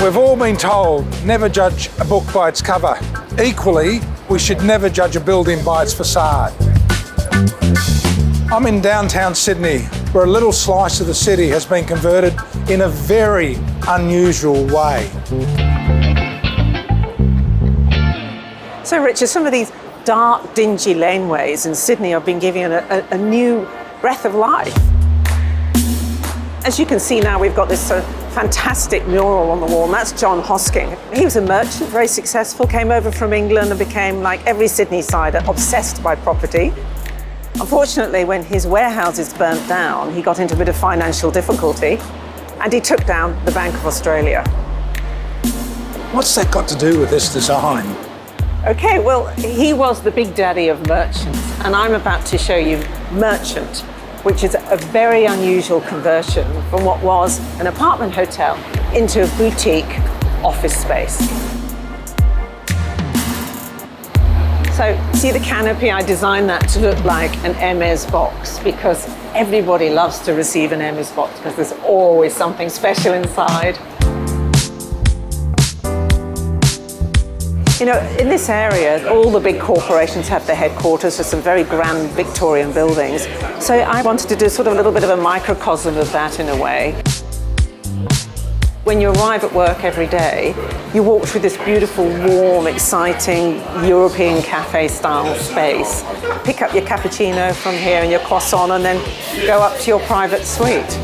We've all been told never judge a book by its cover. Equally, we should never judge a building by its facade. I'm in downtown Sydney, where a little slice of the city has been converted in a very unusual way. So Richard, some of these dark, dingy laneways in Sydney have been giving a new breath of life. As you can see now, we've got this fantastic mural on the wall, and that's John Hosking. He was a merchant, very successful, came over from England and became, like every Sydney-sider, obsessed by property. Unfortunately, when his warehouses burnt down, he got into a bit of financial difficulty, and he took down the Bank of Australia. What's that got to do with this design? Okay, well, he was the big daddy of merchants, and I'm about to show you Merchant, which is a very unusual conversion from what was an apartment hotel into a boutique office space. So, see the canopy? I designed that to look like an Hermes box because everybody loves to receive an Hermes box because there's always something special inside. You know, in this area, all the big corporations have their headquarters, so some very grand Victorian buildings. So I wanted to do sort of a little bit of a microcosm of that in a way. When you arrive at work every day, you walk through this beautiful, warm, exciting European cafe-style space. Pick up your cappuccino from here and your croissant and then go up to your private suite.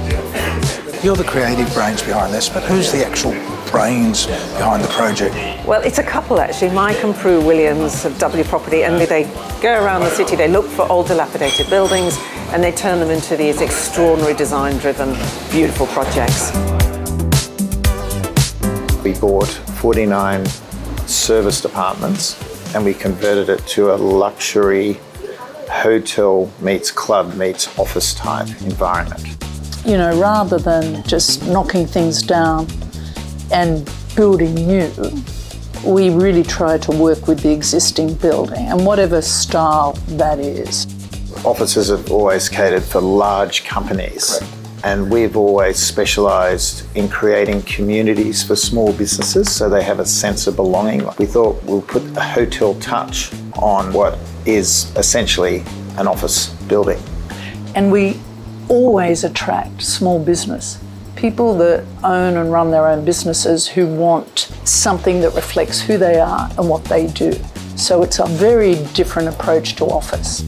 You're the creative brains behind this, but who's the actual brains behind the project? Well, it's a couple actually, Mike and Prue Williams of W Property, and they go around the city, they look for old dilapidated buildings and they turn them into these extraordinary design-driven, beautiful projects. We bought 49 serviced apartments and we converted it to a luxury hotel meets club meets office type environment. You know, rather than just knocking things down and building new, we really try to work with the existing building and whatever style that is. Offices have always catered for large companies. Correct. And we've always specialised in creating communities for small businesses so they have a sense of belonging. We thought we'll put a hotel touch on what is essentially an office building. And we always attract small business. People that own and run their own businesses who want something that reflects who they are and what they do. So it's a very different approach to office.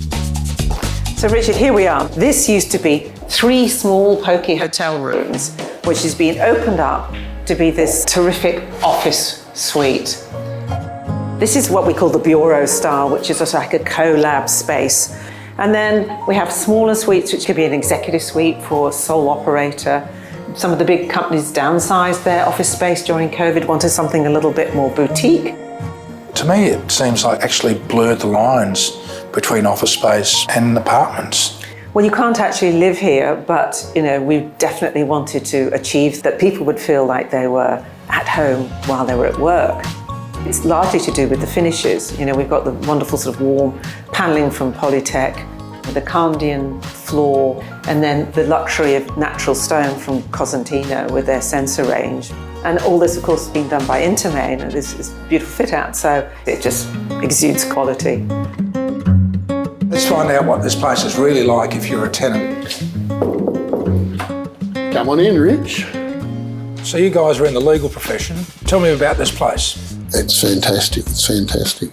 So Richard, here we are. This used to be 3 small pokey hotel rooms, which has been opened up to be this terrific office suite. This is what we call the bureau style, which is sort of like a collab space. And then we have smaller suites, which could be an executive suite for a sole operator. Some of the big companies downsized their office space during COVID, wanted something a little bit more boutique. To me, it seems like actually blurred the lines between office space and apartments. Well, you can't actually live here, but you know, we definitely wanted to achieve that people would feel like they were at home while they were at work. It's largely to do with the finishes. You know, we've got the wonderful sort of warm paneling from Polytec, the Candian floor, and then the luxury of natural stone from Cosentino with their sensor range. And all this, of course, has been done by Intermain, and this is beautiful fit out, so it just exudes quality. Let's find out what this place is really like if you're a tenant. Come on in, Rich. So you guys are in the legal profession. Tell me about this place. It's fantastic, it's fantastic.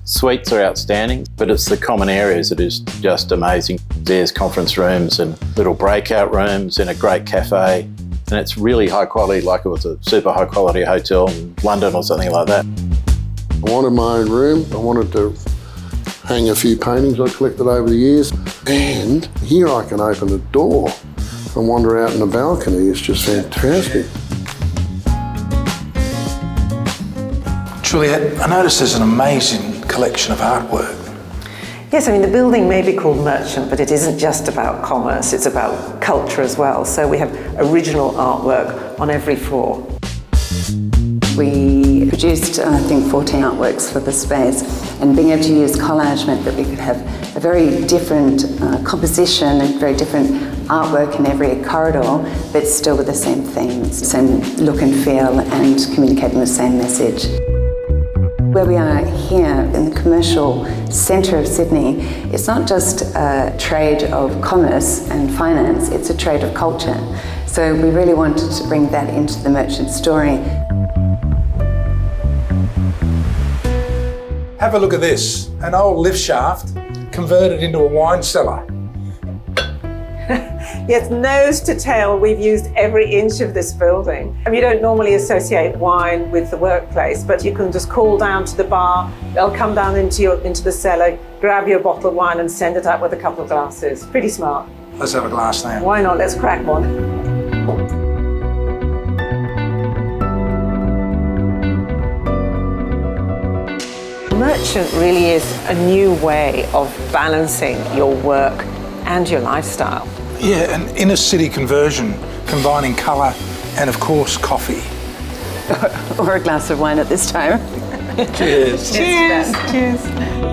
Suites are outstanding, but it's the common areas that is just amazing. There's conference rooms and little breakout rooms and a great cafe. And it's really high quality, like it was a super high quality hotel in London or something like that. I wanted my own room. I wanted to hang a few paintings I collected over the years. And here I can open the door and wander out in the balcony. It's just fantastic. Juliet, I noticed there's an amazing collection of artwork. Yes, I mean, the building may be called Merchant, but it isn't just about commerce, it's about culture as well. So we have original artwork on every floor. We produced, I think, 14 artworks for the space, and being able to use collage meant that we could have a very different composition and very different artwork in every corridor, but still with the same themes, same look and feel, and communicating the same message. Where we are here in the commercial centre of Sydney, it's not just a trade of commerce and finance, it's a trade of culture. So we really wanted to bring that into the merchant story. Have a look at this, an old lift shaft converted into a wine cellar. Yes, nose to tail, we've used every inch of this building. And you don't normally associate wine with the workplace, but you can just call down to the bar, they'll come down into the cellar, grab your bottle of wine and send it out with a couple of glasses. Pretty smart. Let's have a glass now. Why not? Let's crack one. Merchant really is a new way of balancing your work and your lifestyle. Yeah, an inner city conversion, combining colour and, of course, coffee. Or a glass of wine at this time. Cheers. Cheers. Cheers.